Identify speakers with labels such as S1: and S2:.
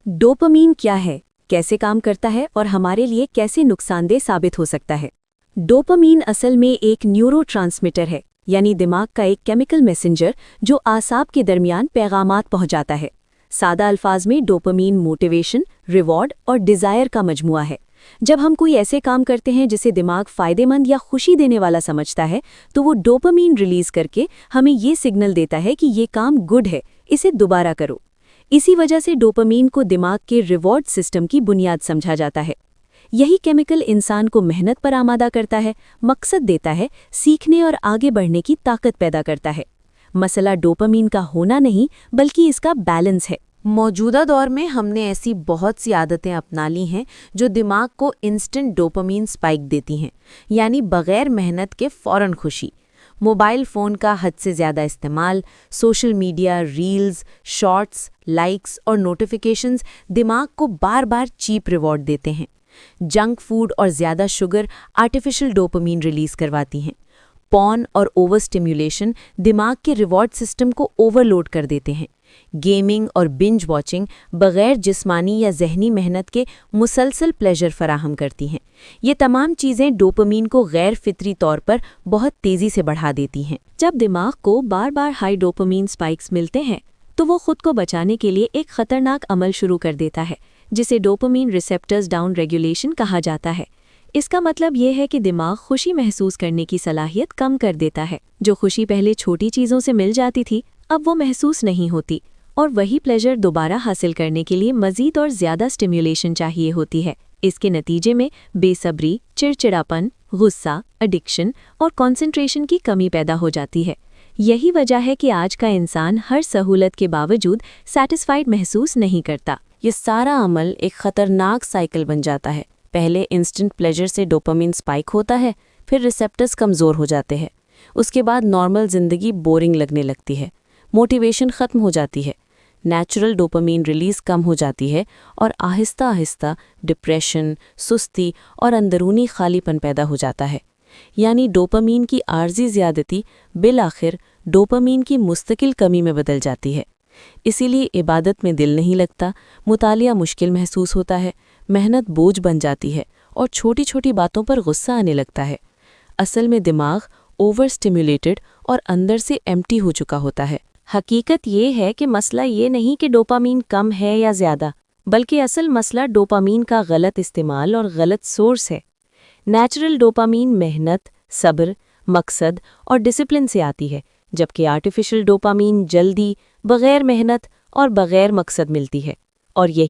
S1: Dopamine क्या है, कैसे काम करता है और हमारे लिए कैसे नुकसानदेह साबित हो सकता है? डोपामीन असल में एक न्यूरोट्रांसमीटर है, यानी दिमाग का एक केमिकल मैसेंजर जो आसाब के दरमियान पैगामात पहुंचाता है। सादा अल्फाज में डोपामीन मोटिवेशन, रिवॉर्ड और डिज़ायर का मजमुआ है। जब हम कोई ऐसे काम करते हैं जिसे दिमाग फ़ायदेमंद या खुशी देने वाला समझता है, तो वो डोपामीन रिलीज़ करके हमें ये सिग्नल देता है कि ये काम गुड है, इसे दोबारा करो। इसी वजह से डोपामीन को दिमाग के रिवॉर्ड सिस्टम की बुनियाद समझा जाता है। यही केमिकल इंसान को मेहनत पर आमादा करता है, मकसद देता है, सीखने और आगे बढ़ने की ताकत पैदा करता है। मसला डोपामीन का होना नहीं, बल्कि इसका बैलेंस है।
S2: मौजूदा दौर में हमने ऐसी बहुत सी आदतें अपना ली हैं जो दिमाग को इंस्टेंट डोपामीन स्पाइक देती हैं, यानी बग़ैर मेहनत के फ़ौरन खुशी। मोबाइल फ़ोन का हद से ज़्यादा इस्तेमाल, social media, reels, shorts, likes और नोटिफिकेशंस दिमाग को बार बार चीप रिवॉर्ड देते हैं। जंक फूड और ज़्यादा शुगर आर्टिफिशियल डोपामीन रिलीज़ करवाती हैं। पॉर्न और ओवर स्टिम्युलेशन दिमाग के रिवॉर्ड सिस्टम को ओवरलोड कर देते हैं। गेमिंग और बिंज वॉचिंग बग़ैर जिस्मानी या ज़हनी मेहनत के मुसलसल प्लेजर फराहम करती हैं। ये तमाम चीज़ें डोपामीन को गैर फितरी तौर पर बहुत तेज़ी से बढ़ा देती हैं।
S1: जब दिमाग को बार बार हाई डोपामीन स्पाइक्स मिलते हैं, तो वो खुद को बचाने के लिए एक खतरनाक अमल शुरू कर देता है, जिसे डोपामीन रिसेप्टर्स डाउन रेगुलेशन कहा जाता है। इसका मतलब ये है कि दिमाग खुशी महसूस करने की सलाहियत कम कर देता है। जो खुशी पहले छोटी चीज़ों से मिल जाती थी, अब वो महसूस नहीं होती, और वही प्लेजर दोबारा हासिल करने के लिए मज़ीद और ज़्यादा स्टिम्युलेशन चाहिए होती है। इसके नतीजे में बेसब्री, चिड़चिड़ापन, गुस्सा, एडिक्शन और कंसंट्रेशन की कमी पैदा हो जाती है। यही वजह है कि आज का इंसान हर सहूलत के बावजूद सैटिस्फाइड महसूस नहीं करता।
S2: ये सारा अमल एक ख़तरनाक साइकिल बन जाता है। पहले इंस्टेंट प्लेजर से डोपामीन स्पाइक होता है, फिर रिसेप्टर्स कमज़ोर हो जाते हैं। उसके बाद नॉर्मल ज़िंदगी बोरिंग लगने लगती है, मोटिवेशन ख़त्म हो जाती है, नेचुरल डोपामीन रिलीज़ कम हो जाती है और आहिस्ता आहिस्ता डिप्रेशन, सुस्ती और अंदरूनी खालीपन पैदा हो जाता है। यानी डोपामीन की आर्जी ज़्यादती बिल आखिर डोपामीन की मुस्तकिल कमी में बदल जाती है। इसीलिए इबादत में दिल नहीं लगता, मुतालिया मुश्किल महसूस होता है, मेहनत बोझ बन जाती है और छोटी छोटी बातों पर गुस्सा आने लगता है। असल में दिमाग ओवर स्टिम्युलेटेड और अंदर से एम्प्टी हो चुका होता है।
S1: हकीकत ये है कि मसला ये नहीं कि डोपामीन कम है या ज़्यादा, बल्कि असल मसला डोपामीन का गलत इस्तेमाल और गलत सोर्स है। नेचुरल डोपामीन मेहनत, सब्र, मकसद और डिसिप्लिन से आती है, जबकि आर्टिफिशियल डोपामीन जल्दी, बग़ैर मेहनत और बग़ैर मकसद मिलती है। और यही